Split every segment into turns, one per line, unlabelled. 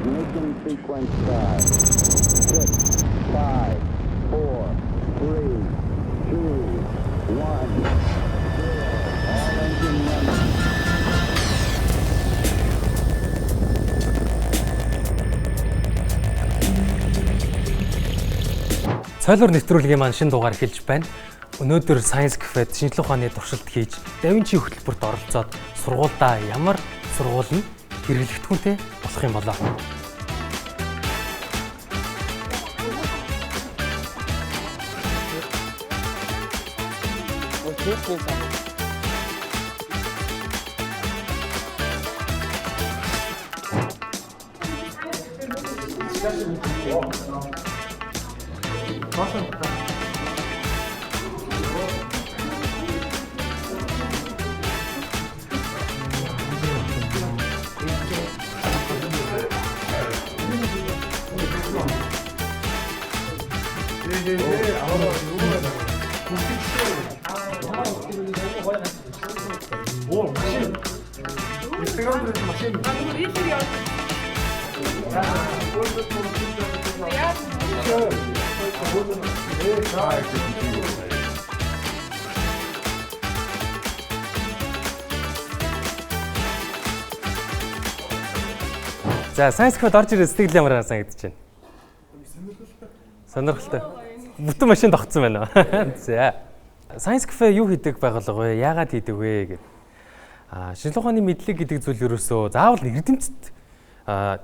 Ignition sequence start. 6, 5, 4, 3, 2, 1. 0. All engine running.
Соёлоор нэвтрүүлгийн маань шинэ дугаар эхэлж байна. Өнөөдөр Science Cafe-д шинжлэх ухааны туршилт хийж, Da Vinci хөтөлбөрт оролцоод сургуульдаа ямар сургууль нь хэрэглэгдэхүүнтэй болох юм болоо. За Science Cafe-д орж ирээд сэтгэл ямар санагдаж байна? Сонирхолтой. Бүтэн машин тогтсон байна. За. Science Cafe юу хийдэг байгууллага вэ? Яагаад хийдэг вэ гэдэг. Шинжлэх ухааны мэдлэг гэдэг зүйл ерөөсөө заавал эрдэмтэд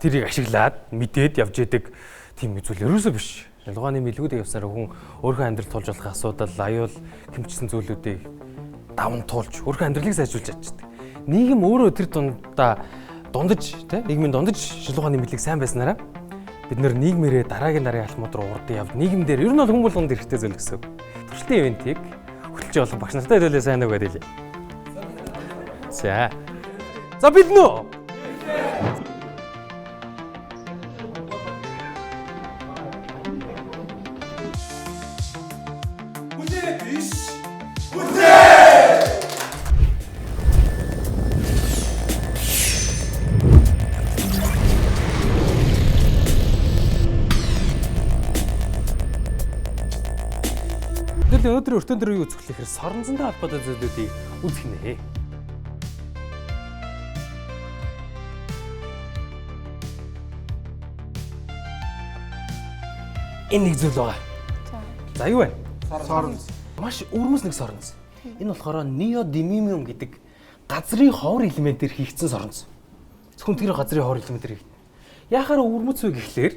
тэрийг ашиглаад мэдээд явж яадаг тийм зүйл ерөөсөө биш. Шинжлэх ухааны мэдлгүүдийг явсаар хүн өөрийнхөө амьдралд тулж болох асуудал, аюул, хэмжсэн зүйлүүдийг даван туулж өөрийнхөө амьдралыг сайжруулж чаддаг. Нийгэм өөрөө тэр дундаж нийгмийн дундаж шинжлэх ухааны мэдлэг сайн байснараа бид нэр нийгмээрээ дараагийн алхмууд руу урд явд. Нийгэмдэр ер нь бол хүн болгонд хэрэгтэй зүйл гэсэн. Туршилтын ивентийг хөтлж болох багш нартай хэлээ сайн уу гэдэг. За. За бид нөө. Үдээ биш. Үдээ. Өнөөдрийн өртөн дээр юу үзэх вэ гэхээр соронзонтой холбоотой зүйлүүдийг үзэх нэ. Энэ нэг зүйл байгаа. За юу вэ? Соронз. Маш өвөрмөс нэг соронз. Энэ болохоор неодимиум гэдэг газрын ховор элементээр хийгдсэн соронз. Зөвхөн тэр газрын ховор элементээр хийгдэн. Яахаар өвөрмөц вэ гэхлээр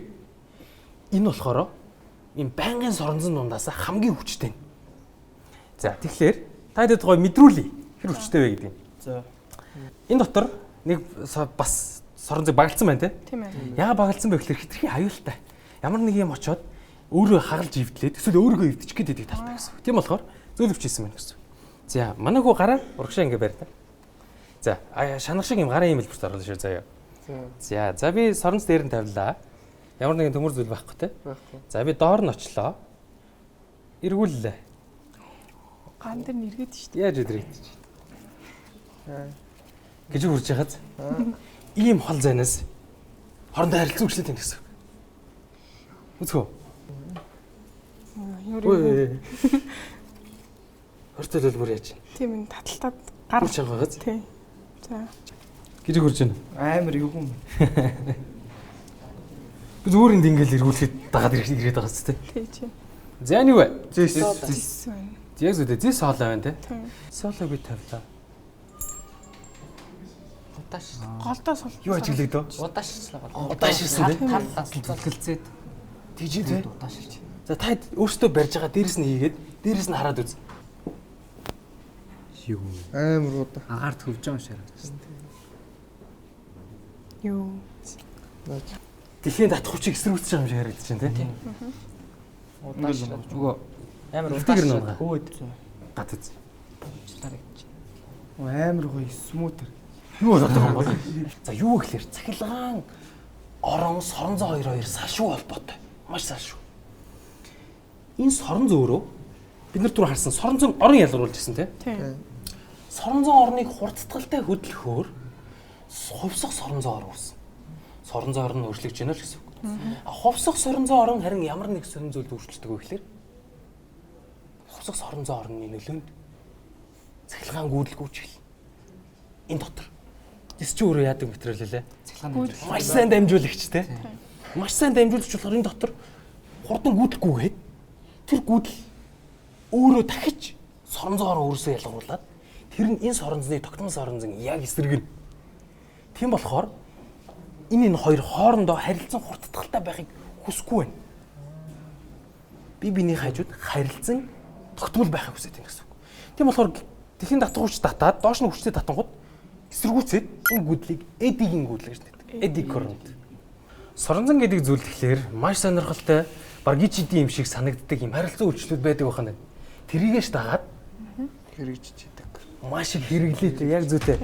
энэ болохоор ийм байнгын соронзон дундаас хамгийн хүчтэй. За тэгэхээр та хэд гоё мэдрүүлээ. Хэр хүчтэй вэ гэдгийг. За. Энэ дотор нэг бас соронзыг багалсан байна тийм ээ. Яагаад багалсан бэ гэхээр хитрхи аюултай. Ямар нэг юм очоод өөрөө хагалж ивдлээд эсвэл өөрийгөө ивдчих гээд идэг талтай гэсэн. Тийм болохоор зөөлөвч хийсэн байна гэсэн. За манай хүү гараа урагшаа ингэ барь та. За шанах шиг юм гарын юм хэлбэрт оруулаа шүү заяа. За би соронз дээр нь тавилаа. Ямар нэгэн төмөр зүйл байхгүй те. За би доор нь очлоо. Эргүүллээ. Ган дээр нэргээд шүү дээ. Яаж өдрээд чи. Гэж үрж яхад. Ийм хол зайнаас хоорондоо харилцан үргэлжлээд байна гэсэн. Үзхөө. Юу. Хөртөл хэлбэр яаж. Тийм энэ таталтад гар урж байгаа газ. Тийм. За. Гэж үрж байна. Амар юу юм. Бид зүгээр энд ингээл эргүүлэхэд дагаад ирээд байгаа ч тийм. Тийм. За юу вэ? Зэс. Яг зүдээ зэс соолоо байна те. Соолоо би тавилаа. Удааш. Голдоо сол. Юу ажиглагдав? Удаашчлаа. Удаашсан те. Таллаас зүтгэлцээд. Тийж те. Удаашилж. За та өөртөө барьж байгаа дээрэс нь хийгээд дээрэс нь хараад үз. Юу. Амар удаа. Агаар төвж байгаа юм шиг харагдсан. Юу. Дэлхийн татах хүчийг эсрүүцэж байгаа юм шиг харагдаж байна те. Удаашраад. Үгүй амар удаа. Хөөд. Гатц. Амар гоё смутер. Юу болоод байгаа юм бол? За юу гэхээр цахилгаан орон соронзоо хоёр сашуу холбоотой. Маш сашуу. Энэ соронзоо өөрөө бид нар түр харсан соронзон орон ялгаруулж ирсэн тийм. Соронзон орныг хурцтгалтай хөдөлгөхөөр хувьсах соронзоо ор үүссэн. сорон зоор нь өөрчлөгдөж байна л гэсэн үг. Хувьсах сорон зоор нь харин ямар нэг сонин зүйлд өөрчлөгдөг вэ гэхээр хувьсах сорон зоорны нөлөөнд цахилгаан гүйдэлгүйч хэл. Энэ дотор. Тэс чи өөрөө яадаг материал лээ. Цахилгаан маш сайн дамжуулагч те. Маш сайн дамжуулагч болохоор энэ дотор хурдан гүйдэлгүйгээд тэр гүйдэл өөрөө дахиж сорон зоороо өөрөөсөө ялгаруулад тэр нь энэ соронзны тогтмол соронзын яг эсрэг нь. Тийм болохоор энэ хоёр хоорондоо харилцан хурдтгалтай байхыг хүсэхгүй байна. Би биний хажууд харилцан тогтмол байхыг хүсэж байна гэсэн үг. Тийм болохоор дэлхийн татах хүч татаад доош нь хүчтэй татангууд эсэргүүцээд энэ гүйдлийг эдигийн гүйдэл гэж нэдэг. Эди current. Соронзон гэдэг зүйл тэгэхээр маш сонирхолтой, баг гिचди юм шиг санагддаг юм харилцан үйлчлүүд байдаг байхад тэрийгээс дагаад хэрэгжиж идэг. Маш их хэрэглээ яг зүйтэй.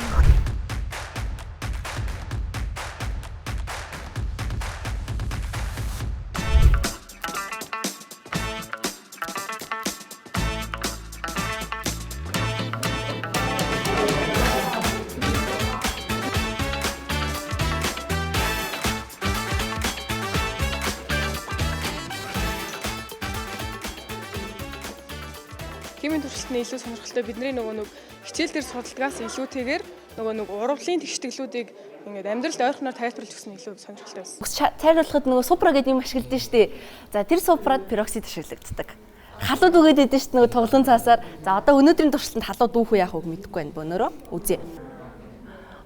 Химийн туршилтны илүү сонирхолтой бидний нөгөө хичээл дээр судалгаас илүүтэйгээр нөгөө урвалын тэгштэглүүдийг ингээд амьдралд ойрхоноор тайлбарлаж өгсөн илүү сонирхолтой байсан.
Тайлбарлахад нөгөө супра гэдэг юм ашигладаг шүү дээ. За тэр супрад пероксид ашиглагддаг. Халууд үгээд идэв шүү дээ нөгөө тоглоом цаасаар. За одоо өнөөдрийн туршилтанд халууд үүх үү яах вэ мэдэхгүй байна бөнөрөө. Үзье.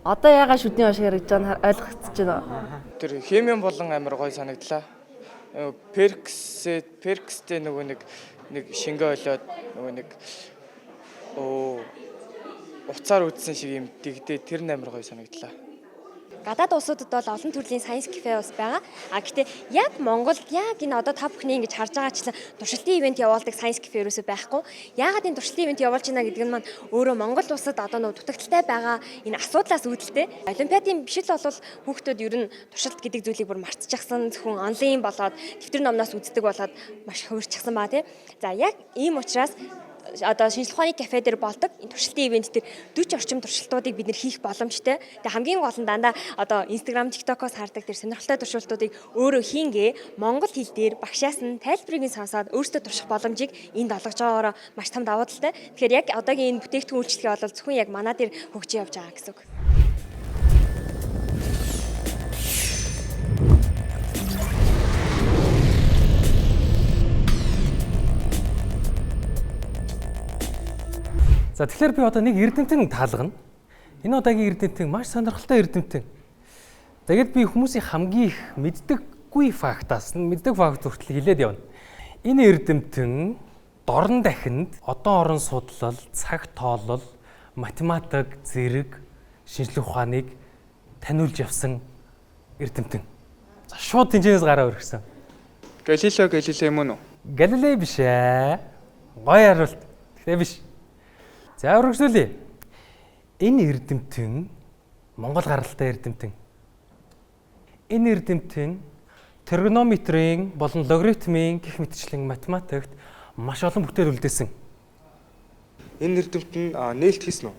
Одоо яагаад шүдний ашиг харагдж байгааг ойлгогдож байна.
Тэр химийн болон амар гой санагдлаа. Перкстэй нөгөө нэг шингээ олоод нөгөө нэг уцаар үдсэн шиг юм дигдээ тэр амар гоё санагдлаа.
Гадаад улсуудад бол олон төрлийн science cafe бас байгаа. Гэхдээ яг Монголд яг энэ одоо та бүхний ингэж харж байгаачлан туршилтын ивент явуулдаг science cafe ерөөсөй байхгүй. Яагаад энэ туршилтын ивент явуулж байна гэдэг нь маань өөрөө Монгол улсад одоо нөгөө дутагдaltaй байгаа энэ асуудлаас үүдэлтэй. Олимпиадын биш л болвол хүүхдүүд ер нь туршилт гэдэг зүйлийг бүр мартчихсан, зөвхөн онлайн болоод дэвтэр номноос үздэг болоод маш хувирчихсан баа тий. За яг ийм учраас одоо шинжлэх ухааны кафе дээр болдог энэ туршилтын ивент дээр 40 орчим туршилтуудыг бид нэр хийх боломжтой. Тэгээ хамгийн гол нь дандаа одоо Instagram, TikTok-оос хардаг тэр сонирхолтой туршилтуудыг өөрөө хийнгээ монгол хэл дээр багшаас нь тайлбарыг сонсоод өөрсдөө турших боломжийг энд олгож байгаагаараа маш том давуу талтай. Тэгэхээр яг одоогийн энэ бүтээгдэхүүн үйлчлэгээ бол зөвхөн яг манай дээр хөгжиж явж байгаа гэсэн үг.
За тэгэхээр би одоо нэг эрдэмтэн таалгана. Энэ удаагийн эрдэмтэн маш сонирхолтой эрдэмтэн. Тэгээд би хүмүүсийн хамгийн их мэддэггүй фактаас нь мэддэг факт хүртэл хэлээд явна. Энэ эрдэмтэн дорн дахинд одон орон судлал, цаг тоолол, математик, зэрэг, шинжлэх ухааныг таниулж явсан эрдэмтэн. За шууд тэнцэнээс гараа өргөсөн.
Галилей мөн үү?
Галилей биш ээ. Гоё хариулт. Тэгтээ биш. За өргөжлүүлье. Энэ эрдэмтэн Монгол гаралтай эрдэмтэн. Энэ эрдэмтэн тригонометрийн болон логарифмын гэх мэтчлэн математикт маш олон бүтээл үлдээсэн.
Энэ эрдэмтэн нээлт хийсэн үү?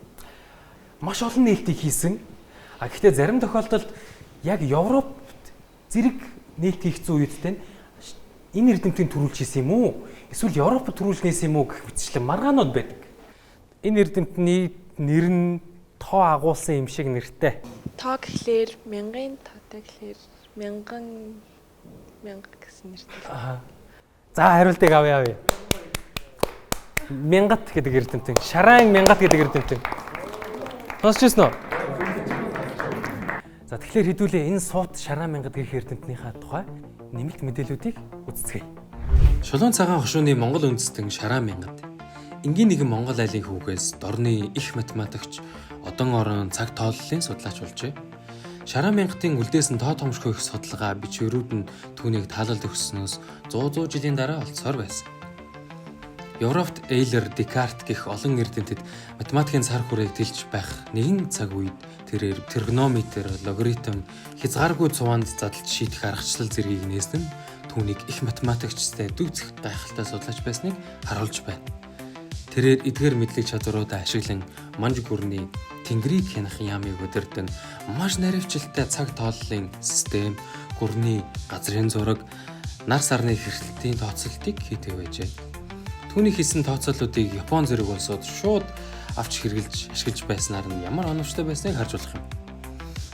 Маш олон нээлтийг хийсэн. Гэхдээ зарим тохиолдолд яг Европт зэрэг нээлт хийгдсэн үедтэй энэ эрдэмтэн төрүүлж хийсэн юм уу? Эсвэл Европт төрүүлж нээсэн юм уу гэх мэтчлэн маргаанууд байдаг. Энэ эрдэмтний нэр нь тоо агуулсан юм шиг нэртэй.
Тоо гэхлээр мянган, тоотой гэхлээр мянган гэсэн нэртэй.
За хариултыг авъя. Мянгат гэдэг эрдэмтэн. Шараан мянгат гэдэг эрдэмтэн. Сонсчихсон уу? За тэгэхээр хэдүүлээ энэ суут Шараан мянгат гэх эрдэмтнийхаа тухай нэмэлт мэдээллүүдийг үздэцгээе. Шулуун цагаан хошууны Монгол үндэстэн Шараан мянгат энгийн нэгэн Монгол айлын хүүгээс дорны их математикч, одон орон цаг тооллын судлаач болжээ. Шараан мянгатын үлдээсэн тоо томшгүй их судалгаа бичвэрүүд нь түүнийг таалалд өгснөөс 100 жилийн дараа олцсоор байсан. Европт Эйлер, Декарт гэх олон эрдэмтэд математикийн цар хүрээг тэлж байх нэгэн цаг үед тэрээр тригонометр, логарифм, хязгааргүй цуванд задлж шийдэх аргачлал зэргийг нээсэн нь түүнийг их математикчтай дүүцэх гайхалтай судлаач байсныг харуулж байна. Тэрээр эдгээр мэдлэг чадваруудаа ашиглан манж гүрний
тэнгэрийг хянах яамыг удирдан маш наривчлалтай цаг тооллын систем, гүрний газрын зураг, нар сарны хэрэглэлтийн тооцоолтыг хийдэг байжээ. Түүний хийсэн тооцооллуудыг Япон зэрэг улсууд шууд авч хэрэгжилж ашиглаж байснаар нь ямар оновчтой байсныг харж болох юм.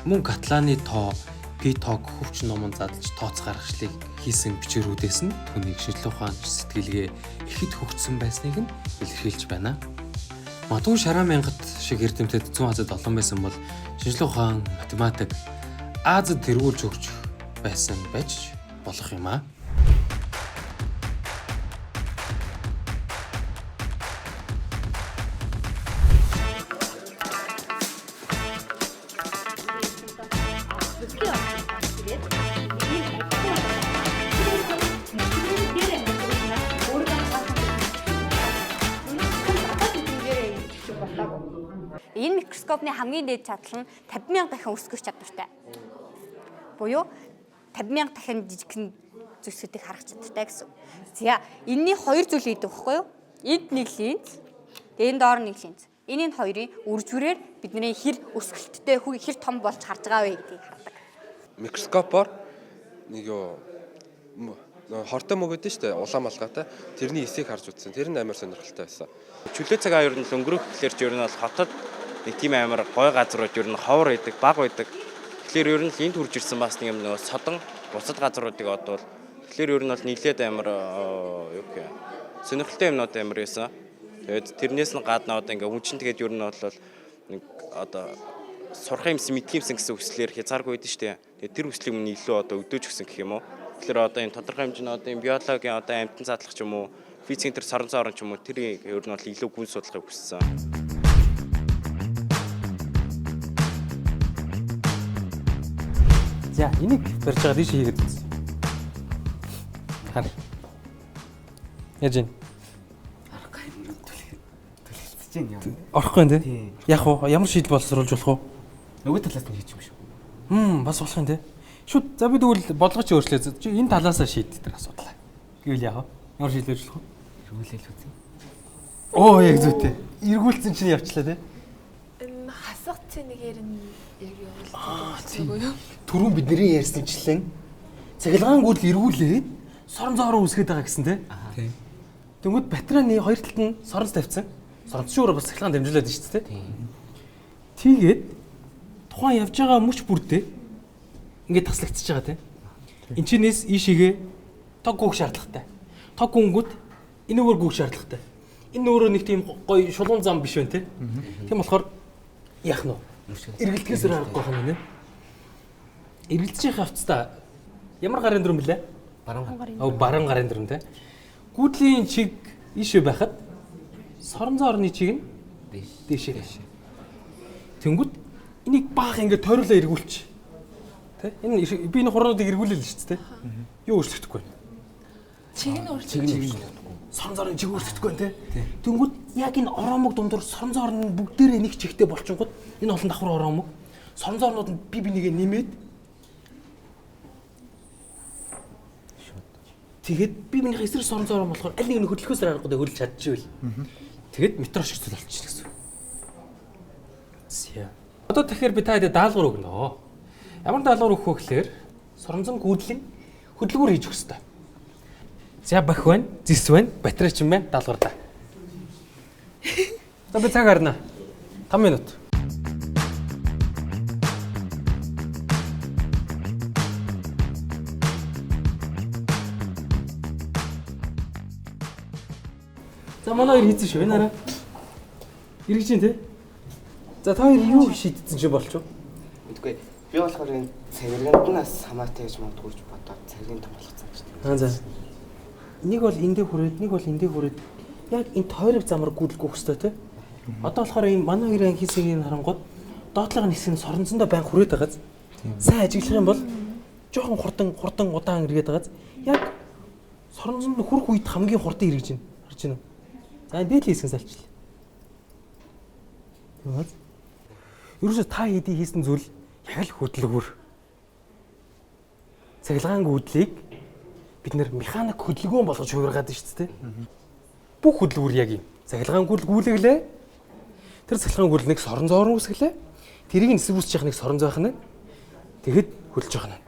Мөн Катланы тоо, Питок хөвч номон задлж тооц гаргачлыг хийсэн бичвэрүүдээс нь түүнийг шинжлэх ухаанч сэтгэлгээ ихэд хөгжсөн байсныг нь илэрхийлж байна. Магадгүй шараа мянгат шиг эрдэмтэд зүүн Азад олон байсан бол шинжлэх ухаан, математик Азад тэргүүлж өгч байсан байж болох юм аа.
Энэ микроскопны хамгийн дээд чадал нь 50,000 дахин өсгөх чадвартай. Буюу 50,000 дахин жижигхэн зүйлсүүдийг харах чадвартай гэсэн. За, энэний хоёр зүйл ийдэг байхгүй юу? Энд нэг линз, энэ доор нэг линз. Энийн хоёрын үржвэрээр бидний хэр өсгөлттэй, хэр том болж харж байгаа вэ гэдгийг хардаг.
Микроскопоор нэг хортой мөгөөд нь штэ улаан малгайтай тэрний эсийг харж үзсэн. Тэр нь амар сонирхолтой байсан.
Чөлөө цаг аюур нь өнгөрөх гэхлээр ч ер нь бол хотод нэг тийм амар гой газрууд ер нь ховор байдаг, баг байдаг. Тэгэхээр ер нь энд хурж ирсэн бас нэг юм нөгөө содон бусад газруудыг одвол тэгэхээр ер нь бол нийлээд амар юу гэх сонирхолтой юмнууд амар байсан. Тэгээд тэрнээс нь гадна одоо ингээ хүн чинь тэгээд ер нь бол нэг одоо сурах юмсан мэдх юмсан гэсэн хүслээр хязгааргүй байдэн штэ. Тэгээд тэр хүслийг мөн илүү одоо өдөөж өгсөн гэх юм уу. Тэгэхээр одоо энэ тодорхой хэмжээний одоо энэ биологийн одоо амьтан задлах ч юм уу, физикийн тэр соронзон орон ч юм уу тэрийг ер нь бол илүү гүн судлахыг хүссэн.
За, энийг барьж байгаа дийш хийгээд үзье. Харъя. Яаж юм? Орохгүй юм тий. Яг уу ямар шийдэл боловсруулж болох вэ?
Нөгөө талаас нь хийж юм шүү.
Бас болох юм тий. Шүт за би тэгвэл бодлогоч өөрчлөө. Чи энэ талаасаа шийд тэр асуудлаа. Гэвэл яах вэ? Ямар шийдэл болох вэ?
Эргүүлээл үзье.
Оо яг зүйтэй. Эргүүлсэн чинь явчлаа тий.
Энэ хасах цэнийг нь яг явуулсан.
Түрүүн бидний ярьсанчлан цахилгаан гүйл эргүүлээд сорон зоороо үсгээд байгаа гэсэн тий. Тэнгүүд батарейны хоёр талд нь соронц тавьсан. Соронц шүүрээ бас цахилгаан дамжуулаад байна шүү дээ. Тэгээд тухайн явж байгаа мөч бүрдээ ингээд таслагдчихж байгаа тий. Энчнээс ийшээгээ тог гүөх шаардлагатай. Тог гүнгүүд энэ өөр гүөх шаардлагатай. Энэ өөрөө нэг тийм гоё шулуун зам биш байна тий. Тийм болохоор яах нь вэ? Эргэлдгээс аргагүй байна нэ. Эргэлдэж явах явцдаа ямар гарын дүрм блэ? Баруун гарын дүрм тий. Гүйдлийн чиг ийшээ байхад соронзон орны чиг нь дээшээ. Тэнгүүд энийг баах ингээд тойруулаа эргүүлчих. Тэ? Энэ би энэ хуруудыг эргүүлээл шүү дээ. Юу өөрчлөгдөхгүй байна.
Чиг нь өөрчлөгдөхгүй.
Соронзон орны чиг өөрчлөгдөхгүй байна тий. Тэнгүүд яг энэ ороомог дундуур соронзон орны бүгдээрээ нэг чигтэй болчихгод энэ олон давхар ороомог соронзон орнууд нь би нэгээ нэмээд тэгээд би минийх эсрэг соронзон орон болохоор аль нэг нь хөдөлгөөс аргагүй хөлж чадчихвэл. Тэгээд метро шиг зүйл болчихно гэсэн. Зя. Одоо тэгэхээр би та хэдэ даалгавар өгнө. Ямар даалгавар өгөх вэ гэхээр соронзон гүйдлийн хөдөлгүүр хийж өгөх хэрэгтэй. За бах байна, зис байна, батарей ч юм байна, даалгавар та. За би цаг харна. 5 минут. За манай хоёр хийсэн шүү энэ арай. Иргэж чинь те. За та хоёр юу шийдсэн чи болчих вэ?
Мэдгүй. Би болохоор энэ цагирганднаас хамаатай гэж магадгүй ч бодоод цагирганд том болгоцсон гэж байна.
За. Нэг бол эндээ хүрээд, нэг бол эндээ хүрээд яг энэ тойрог замаар гүйдэлгүйх хэрэгтэй те. Одоо болохоор энэ манай хоёрын хийсэн юм харангууд доотлогын хэсэг нь соронзондоо байн хүрээд байгааз. Сайн ажиглах юм бол жоохон хурдан удаан эргээд байгааз. Яг соронзонд хүрэх үед хамгийн хурдан эргэж байна. Харж байна уу? За дээдлийн хэсэг салчлаа. Тэгвэл ерөөсөө та хэдий хийсэн зүйл яг л хөдөлгүүр. Цахилгаан гүйдлийг бид нэр механик хөдөлгөөн болгож хувиргаад байна шүү дээ. Бүх хөдөлгүүр яг юм. Цахилгаан гүйл гүйлэглээ. Тэр цахилгаан өгүүлэл нэг сорон зоорн үсгэлээ. Тэрийг нисэг үсэж яах нэг сорон зоох нь. Тэгэхэд хөлж байгаа нь.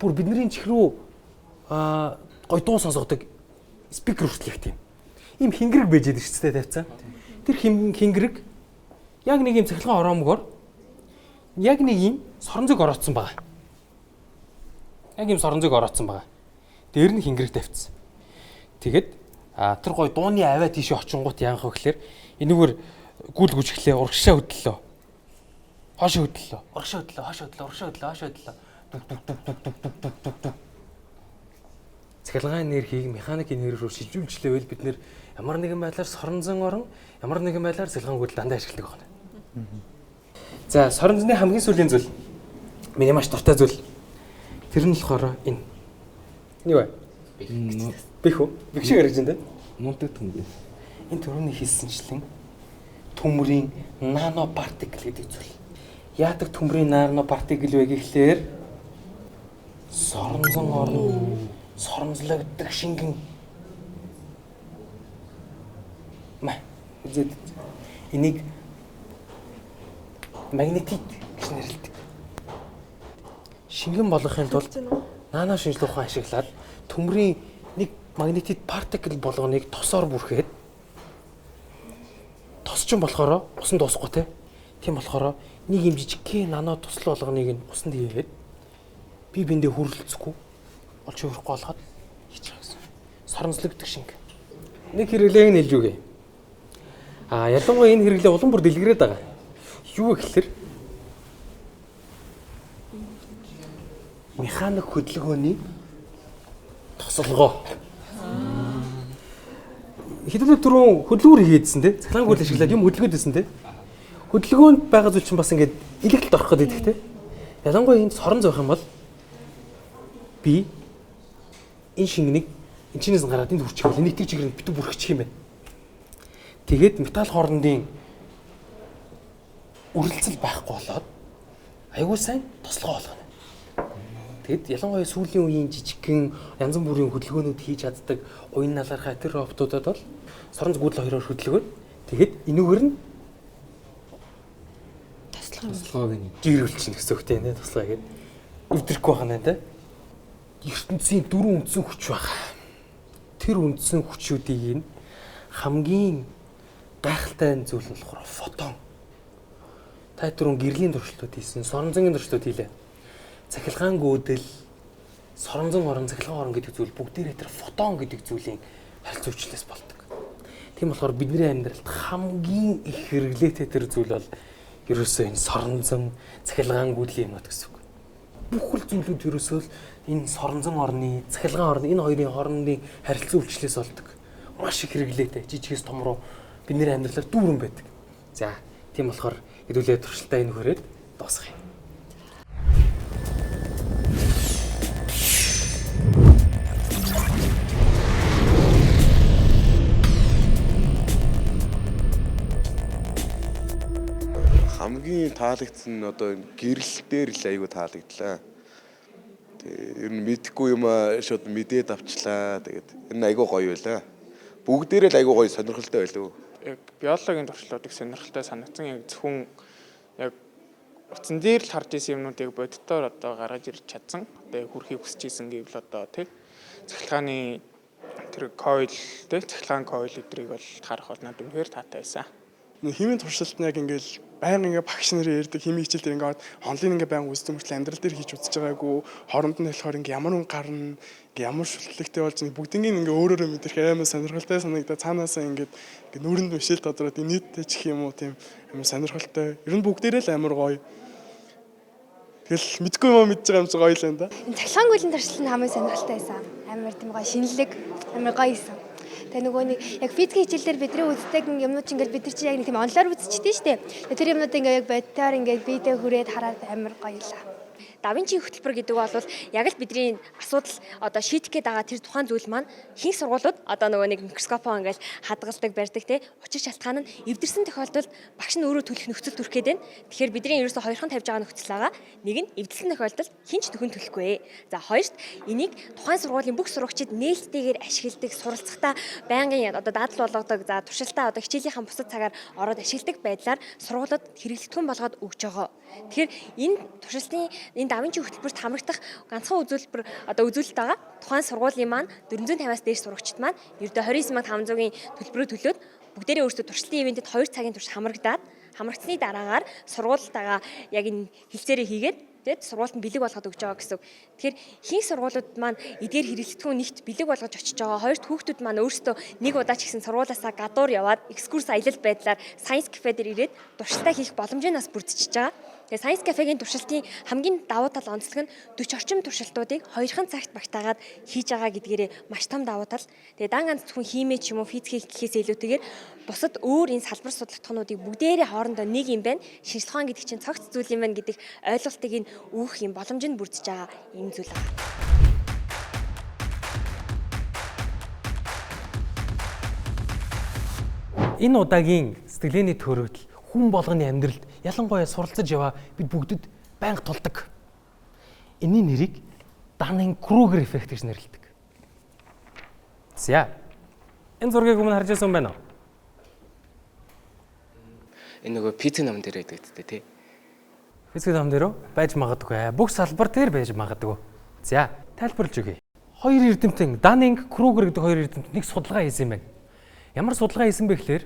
Бүр бидний чих рүү гой дуу сонсгодог спикер хүртэл их тийм. Ийм хингэрэг байж байдаг шүү дээ тавьцаа. Тэр хингэрэг яг нэг юм цахилгаан ороомгоор яг нэг юм сорон зүг ороодсон байгаа. Яг юм сорон зүг ороодсон байгаа. Дээр нь хингэрэг тавьчихсан. Тэгэд тэр гой дууны аваа тийшээ очингууд яах вэ гэхээр энэгээр гүйл гүжиглээ урагшаа хөдлөлөө. Хоошоо хөдлөлөө. Урагшаа хөдлөлөө, хоошоо хөдлөлөө, урагшаа хөдлөлөө, хоошоо хөдлөлөө. Цахилгаан энергийг механикийн энергиор шилжүүлжлээвэл бид нэр ямар нэгэн байдлаар соронзон орон ямар нэгэн байдлаар цахилгаан өгүүлэл дандаа ашигладаг байна. За соронзны хамгийн сүүлийн зүйл миний маш дуртай зүйл тэр нь болохоор энэ. Юу вэ? Бэх үү? Бэх шиг харагдаж байна. Мундаг төмөр. Энэ төрөний хийсэнчлэн төмрийн нано партикл гэдэг зүйл. Яадаг төмрийн нано партикл вэ гэхлээр соронзон орон соромжлогддог шингэн үзээд энийг магнетит гэж нэрлэдэг. Шингэн болгохын тулд нано шинжлэх ухаан ашиглаад төмрийн нэг магнетит партикл болгоныг тосоор бүрхээд тос ч болохоор усан дуусахгүй те. Тийм болохоор нэг юм жижигхэн нано тусал болгоныг нь усанд хийгээд бие биендээ хүрэлцэхгүй олж өрөхгүй болгоод хийчих гэсэн. Соромжлогддог шинг. Нэг хэрэглээг нь хэлж үгүй. Ялангуяа энэ хэрэглээ улам бүр дэлгэрээд байгаа. Юу гэхээр механик хөдөлгөөний тосолгоо. Хэдүүлээ түрүүн хөдөлгүүр хийдсэн те. Цахилгаан гүйл ашиглаад юм хөдөлгөөд байсан те. Хөдөлгөөнд байгаа зүйл чинь бас ингээд илэгт орох гэдэг те. Ялангуяа энд сорон зовх юм бол би энэ шингэнийг энэ чинээс гараад энд хүрчихвэл энийг тэг чигээр битүү бүрхчих юм байна. Тэгээд металл хоорондын үрэлцэл байхгүй болоод аягүй сайн тослогоо болгоно. Тэгэд ялангуяа сүүлийн үеийн жижигхэн янз бүрийн хөдөлгөөнүүд хийж чаддаг уян налархай тэр роботуудад бол соронз гүйдэл хоёроор хөдөлгөөд тэгэд энүүгээр нь тослогоог нь жирүүлчихнэ гэсэн үг тийм ээ тослогоо гэдэг. Өвдөрөхгүй байна те. ертөнцийн дөрвөн үндсэн хүч байна. Тэр үндсэн хүчүүдийг хамгийн гайхалтай зүйл нь болохоор фотон. Та түрүүн гэрлийн туршилтууд хийсэн, соронзонгийн туршилтууд хийлээ. Цахилгаан гүйдэл, соронзон орон, цахилгаан орон гэдэг зүйл бүгдээрээ тэр фотон гэдэг зүйлийн харилцагчлалаас болдог. Тийм болохоор бидний амьдралд хамгийн их хэрэглээтэй тэр зүйл бол ерөөсөө энэ соронзон, цахилгаан гүйдлийн юмнууд гэсэн үг. Бүх л зүйлүүд ерөөсөө энэ соронзон орны, цахилгаан орны энэ хоёрын хоорондын харилцан үйлчлэлээс болдог. Маш их хэрэглээтэй, жижигээс том руу бидний амьдралаар дүүрэн байдаг. За, тийм болохоор хэдүүлээ туршилтаа энэ хүрээд дуусгая.
Хамгийн таалагдсан нь одоо гэрэл дээр л аягүй таалагдлаа. Тэгээ ер нь мэдхгүй юм шууд мэдээд авчлаа. Тэгээд энэ аягүй гоё байлаа. Бүгдээрээ л аягүй гоё сонирхолтой байлаа.
Яг биологийн туршилтуудыг сонирхолтой санагдсан. Яг зөвхөн яг утсан дээр л харж исэн юмнуудыг боддоор одоо гаргаж ирж чадсан. Одоо хүрхийг хүсэж исэн гэвэл одоо тий цахилгааны тэр койл тий цахилгаан койл эдрийг бол харах бол надад үнэхээр таатай байсан.
Химийн туршилт нь яг ингээл байнга ингээ багш нарын ярьдаг химийн хичээл дээр ингээд онлайн ингээ байнга үзсэн мөртлөө амьдрал дээр хийж үзэж байгаагүй хооронд нь болохоор ингээ ямар хүн гарна ингээ ямар шүтлэгтэй болж бүгднийг ингээ өөрөөрөө мэдэрх амар сонирхолтой санагдаа цаанаасаа ингээ нүүрэнд бишэл тодроод нийттэй ч гэх юм уу тийм амар сонирхолтой. Ер нь бүгдээрээ л амар гоё. Тэгэл мэдгүй юм мэдж байгаа юм чи гоё л энэ да.
Цахилгаан гүйлийн туршилт нь хамгийн сонирхолтой байсан. Амар тийм гоё шинэлэг амар гоё байсан. Тэгээ нөгөө нэг яг физикийн хичээлээр бидний үздэг юмнууд чинь ингээд бид нар чинь яг нэг тийм онлоор үзчихдээ шүү дээ. Тэр юмнууд ингээд яг бодтоор ингээд биедээ хүрээд хараад амар гоё лаа.
Да Винчи хөтөлбөр гэдэг бол яг л бидний асуудал одоо шийдэх гээд байгаа тэр тухайн зүйл маань ихэнх сургуулиуд одоо нөгөө нэг микроскопоо ингээл хадгалдаг барьдаг те. Учир шалтгаан нь эвдэрсэн тохиолдолд багш нь өөрөө төлөх нөхцөл төрөх гээд байна. Тэгэхээр бидний ерөөсө хоёрхан тавьж байгаа нөхцөл байгаа. Нэг нь эвдэрсэн тохиолдолд хинч нөхөн төлөхгүй. За хоёрт энийг тухайн сургуулийн бүх сурагчид нээлттэйгээр ашигладаг, суралцахдаа байнгын одоо даатал болгодог, за туршилтаа одоо хичээлийнхэн бусад цагаар ороод ашигладаг байдлаар сургуулиуд хэрэглэгдэхүүн болгоод өгч байгаа. Тэгэхээр энэ туршилтын энэ Да Винчи хөтөлбөрт хамрагдах ганцхан үзүүлэлт байгаа. Тухайн сургуулийн маань 450-аас дээш сурагчид маань ердөө 29,500-ийн төлбөрөөр төлөөд бүгдээрээ өөрсдөө туршилтын ивентэд 2 цагийн турш хамрагдсны дараагаар сургуультайгаа яг энэ хилцээрээ хийгээд тэгээд сургуульд бэлэг болгоод өгч байгаа гэсэн. Тэгэхээр ихэнх сургуулиуд маань эдгээр хэрэглэгдэхүүн нэгт бэлэг болгож очиж байгаа. Хоёрт хүүхдүүд маань өөрсдөө нэг удаа ч гэсэн сургуулиасаа гадуур яваад экскурс аялал байдлаар Science Cafe дээр ирээд туршилтаа хийх боломжийг нас бүрдчихэж байгаа. Тэгээ Science Cafe-гийн туршилтын хамгийн давуу тал онцлог нь 40 орчим туршилтуудыг 2хан цагт багтаагаад хийж байгаа гэдгээрээ маш том давуу тал. Тэгээ дан ганц зөвхөн химээ ч юм уу физик гэхээс илүүтэйгээр бусад өөр энэ салбар судалгаануудыг бүгдээрээ хоорондоо нэг юм байна. Шинжлэх ухаан гэдэг чинь цогц зүйл юм байна гэдэг ойлголтыг энэ үүх юм боломжинд бүрдэж байгаа юм зүйл байна.
Энэ удаагийн сэтгэлгээний төрөлд хүн болгоны амьдралд ялангуяа суралцж яваа бид бүгдэд байнга тулдаг. Энийн нэрийг Даннинг-Крюгер эффект гэж нэрлэдэг. За. Энэ зургийг өмнө харж байсан байна уу?
Энэ нөгөө физик ном дээр байдаг тий.
Физик ном дээр байж магадгүй. Бүх салбар дээр байж магадгүй. За, тайлбарлаж өгье. Хоёр эрдэмтэн Даннинг-Крюгер гэдэг хоёр эрдэмтэн нэг судалгаа хийсэн юм байна. Ямар судалгаа хийсэн бэ гэхээр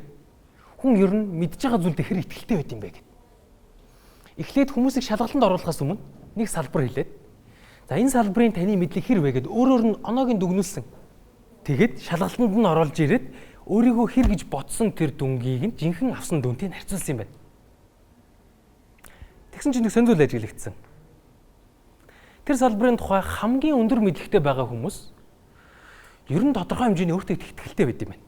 хүн ер нь мэдж байгаа зүйлд ихэр ихтэй байт юм бэ гэд. Эхлээд хүмүүсийг шалгалтанд оруулахаас өмнө нэг салбар хэлээд за энэ салбарын таны мэдлэг хэр вэ гэд өөрөөр нь оноогийн дүгнүүлсэн. Тэгэд шалгалтанд нь оруулж ирээд өөрийгөө хэр гэж бодсон тэр дүнгийг нь жинхэнэ авсан дүнтэй харьцуулсан юм байна. Тэгсэн чинь нэг сонирхол ажиглагдсан. Тэр салбарын тухай хамгийн өндөр мэдлэгтэй байгаа хүмүүс ер нь тодорхой хэмжээний өөртөө итгэлтэй байд юм байна.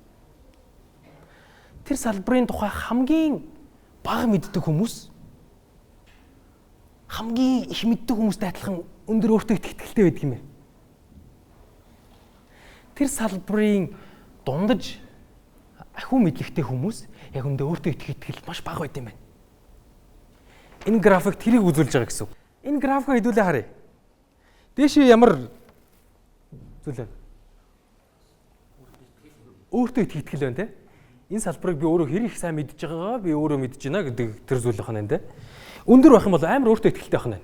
Тэр салбарын тухай хамгийн бага мэддэг хүмүүс хамгийн их мэддэг хүмүүстэй адилхан өндөр өөртөө итгэлтэй байдаг юм байна. Тэр салбарын дундаж ахиу мэдлэгтэй хүмүүс яг өндөө өөртөө итгэл маш бага байд юм байна. Энэ график тэрийг үзүүлж байгаа гэсэн үг. Энэ графикыг хэдүүлээ харъя. Дээшээ ямар зүйл вэ? Өөртөө итгэл байна те. Энэ салбарыг би өөрөө хэрэг сайн мэдж байгаагаа би өөрөө мэдж байна гэдэг тэр зүйл байна энэ. Өндөр байх юм бол амар өөртөө итгэлтэй байх нь.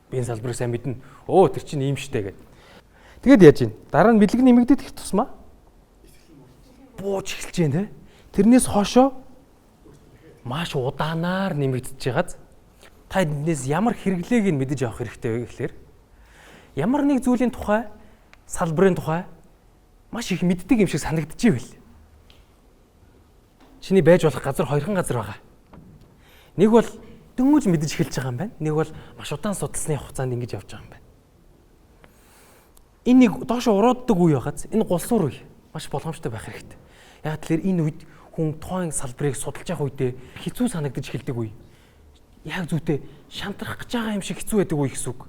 Би энэ салбарыг сайн мэднэ. Оо тэр чинь ийм штэ гэдэг. Тэгэд яаж ийн? Дараа нь мэдлэг нэмэгдээд их тусмаа. Бууж эхэлж जैन те. Тэрнээс хойшоо маш удаанаар нэмэгдэж байгааз та эндээс ямар хэрэглээг нь мэдэж авах хэрэгтэй вэ гэхээр ямар нэг зүйлийн тухай салбарын тухай маш их мэддэг юм шиг санагдаж ивэл чиний байж болох газар хоёрхан газар байгаа. Нэг бол дөнгөж мэдэж эхэлж байгаа юм байна. Нэг бол маш удаан судалсны хугацаанд ингэж явж байгаа юм байна. Энэ нэг доошо урууддаг үе байгааз энэ гулсуур үе маш боломжтой байх хэрэгтэй. Яг тэгэхээр энэ үед хүн тухайн салбарыг судалж явах үедээ хэцүү санагдаж эхэлдэг үе. Яг зүйтэй шантрах гэж байгаа юм шиг хэцүү байдаг үе гэсэн үг.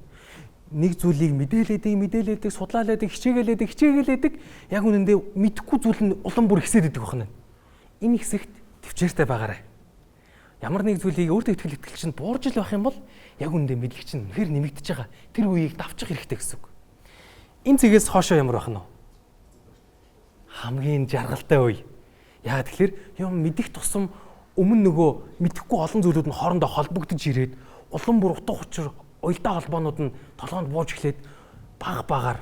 Нэг зүйлийг мэдээлээдэг, судлаалаадаг, хичээгэлээдэг яг үнэндээ мэдэхгүй зүйл нь улам бүр ихсээд идэх байна. Энэ хэсэгт төвчээртэй байгаарай. Ямар нэг зүйлийг өөртөө итгэл чинь буурж ил байх юм бол яг үнэндээ мэдлэг чинь үнэхээр нэмэгдэж байгаа. Тэр үеийг давчих хэрэгтэй гэсэн үг. Энэ цэгээс хоошоо ямар байх нь вэ? Хамгийн жаргалтай үе. Яа тэгэхээр юм мэдих тусам өмнө нөгөө мэдэхгүй олон зүйлүүд нь хоорондоо холбогдож ирээд улам бүр утга учир уялдаа холбоонууд нь толгоонд бууж эхлээд баг багаар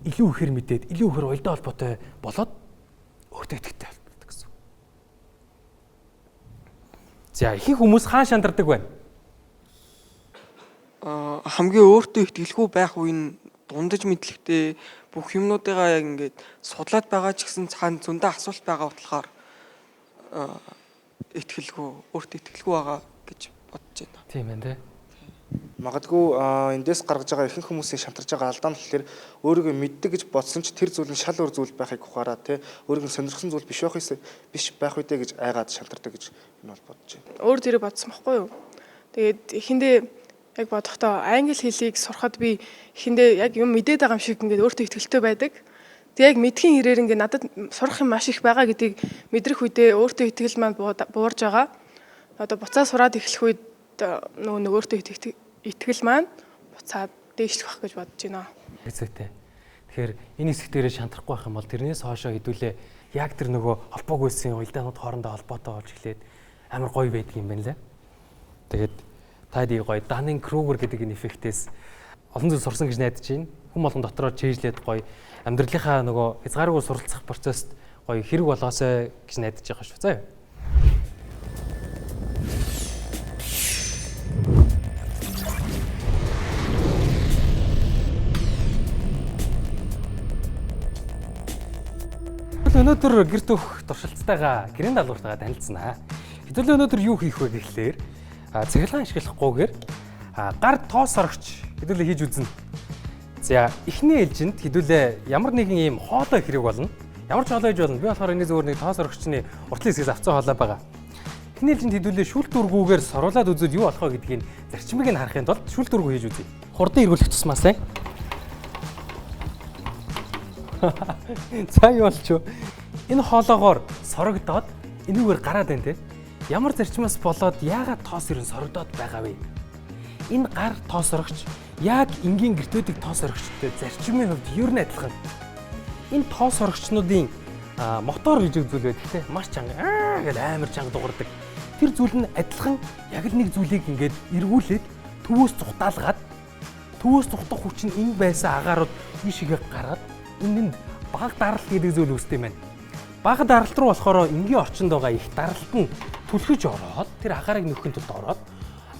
илүү ихээр мэдээд илүү ихээр уялдаа холбоотой болоод өөртөө итгэдэг болдог гэсэн. За ихэнх хүмүүс хаан шантардаг байна.
Хамгийн өөртөө итгэлгүй байх үе нь дундаж мэдлэгтэй бүх юмнуудыгаа яг ингээд судлаад байгаа ч гэсэн цаана зөндөө асуулт байгаа болохоор өөртөө итгэлгүй байгаа гэж бодож байна.
Тийм ээ тий.
Магадгүй эндээс гаргаж байгаа ихэнх хүмүүсийн шантарж байгаа алдаа нь болохоор өөрийгөө мэддэг гэж бодсон ч тэр зүйл нь шал өөр зүйл байхыг ухаараа тий өөрийгөө сонирхсан зүйл биш байх үедээ гэж айгаад шантардаг гэж энэ бол бодож байна.
Өөр тэрийг бодсон байхгүй юу? Тэгээд эхэндээ яг бодохдоо англи хэлийг сурахад би эхэндээ яг юм мэдээд байгаа юм шиг ингээд өөртөө ихтгэлтэй байдаг. Тэг яг мэдхийн хэрээр ингээд надад сурах юм маш их байгаа гэдгийг мэдрэх үедээ өөртөө итгэл маань буурж байгаа. Одоо буцаа сураад эхлэх үед нөгөө өөртөө итгэл маань буцаад дээшлэх байх гэж бодож байна.
Хэцүүтэй. Тэгэхээр энэ хэсэг дээрээ шантрахгүй байх юм бол тэрнээс хоошоо хэдүүлээ яг тэр нөгөө холбоогүй байсан уялдаанууд хоорондоо холбоотой болж эхлээд амар гоё байдаг юм байна лээ. Тэгээд тайдыг гоё Dunning-Kruger гэдэг энэ эффектээс олон зүйл сурсан гэж найдаж байна. Хүн болгон дотроо чэйжлээд гоё амьдралынхаа нөгөө хязгааргүй суралцах процесст гоё хэрэг болоосой гэж найдаж байгаа шүү. За юу. Өнөөдөр гэрт өгөх туршилттайгаа гэрийн даалгавартайгаа танилцсанаа. Хэдүүлээ өнөөдөр юу хийх вэ гэхлээр цахилгаан ашиглахгүйгээр гар тоос орогч хэдүүлээ хийж үзнэ. За эхний ээлжинд хэдүүлээ ямар нэгэн ийм хоолой хэрэг болно. Ямар ч хоолой хийж болно. Би болохоор энэ зөвөр нэг тоос орогчны уртлын хэсгээс авцсан хоолой байгаа. Эхний ээлжинд хэдүүлээ шүүлтүргүүгээр соруулаад үзвэл юу болох вэ гэдгийг зарчмыг нь харахын тулд шүүлтүргүү хийж үзье. Хурдан эргүүлэх тусмаа сайн. За юу болчих вэ? Энэ хоолоогоор сорогдоод энүүгээр гараад байна те. Ямар зарчмаас болоод яагаад тоос ирэн сорогдоод байгаа вэ? Энэ гар тоос орогч яг энгийн гэртүүдийг тоос орогчтой зарчмын хувьд ер нь адилхан. Энэ тоос орогчнуудын мотор гэж зүйл байдаг те. Маш чанга гэж амар чанга дугардаг. Тэр зүйл нь адилхан яг л нэг зүйлийг ингээд эргүүлээд төвөөс цухтаалгаад төвөөс цухтах хүч нь энэ байсан агаарууд тийшээ гараад энэнд баг даралт гэдэг зүйл үүсдэг юм байна. Баг даралт руу болохоор энгийн орчинд байгаа их даралт нь түлхэж ороод тэр агаарыг нөхөхийн тулд ороод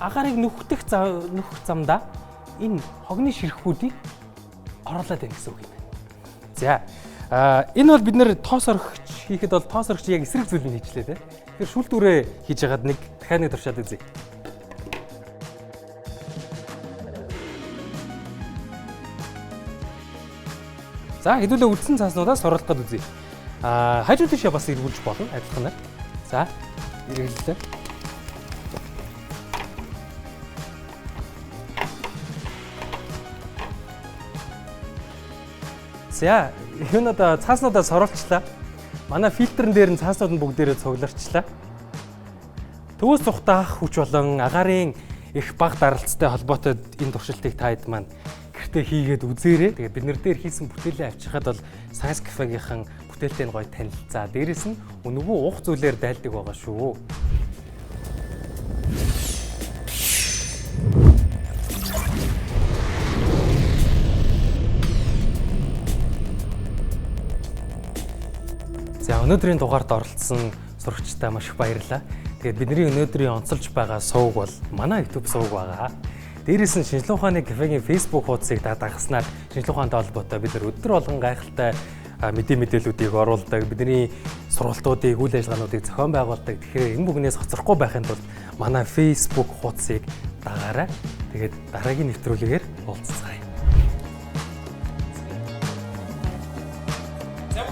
агаарыг нөхөх замдаа энэ хогны ширхгүүдийг оруулаад байна гэсэн үг юм байна. За энэ бол бид нэр тоос орогч хийхэд бол тоос орогч яг эсрэг зүйлийг хийжлээ те. Тэр шүүлтүрээ хийж хагаад нэг дахиад нэг туршаад үзье. За хэдүүлээ үлдсэн цааснуудаас соруулах гээд үзье. Хажуу тийшээ бас эргүүлж болно адилханаар. За эргэллээ. За юунада цааснуудаа соруулчлаа. Манай фильтрэн дээр нь цааснууд нь бүгдээрээ цугларчлаа. Төвөөс цухтаах хүч болон агаарын их бага даралцтай холбоотой энэ туршилтыг та хэд маань гэртээ хийгээд үзээрэй. Тэгээд бид нар дээр хийсэн бүтээлээ авчихад бол Science Cafe-гийнхан бүтээлтэй нь гоё танилцаа. Дээрээс нь нөгөө уух зүйлээр дайлдаг байгаа шүү. За өнөөдрийн дугаард оролцсон сурагчтай маш их баярлалаа. Тэгээд бидний өнөөдрийн онцолж байгаа сувг бол манай YouTube сувг байгаа. Дээрээс нь шинжлэх ухааны кафегийн Facebook хуудсыг дагагснаар шинжлэх ухаантай холбоотой бид нар өдөр болгон гайхалтай мэдээллүүдийг оруулдаг. Бидний сургалтуудыг, үйл ажиллагаануудыг зохион байгуулдаг. Тэгэхээр энэ бүхнээс хоцрохгүй байхын тулд манай Facebook хуудсыг дагаарай. Тэгээд дараагийн нэвтрүүлгээр уулзцгаая. За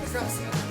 Gracias.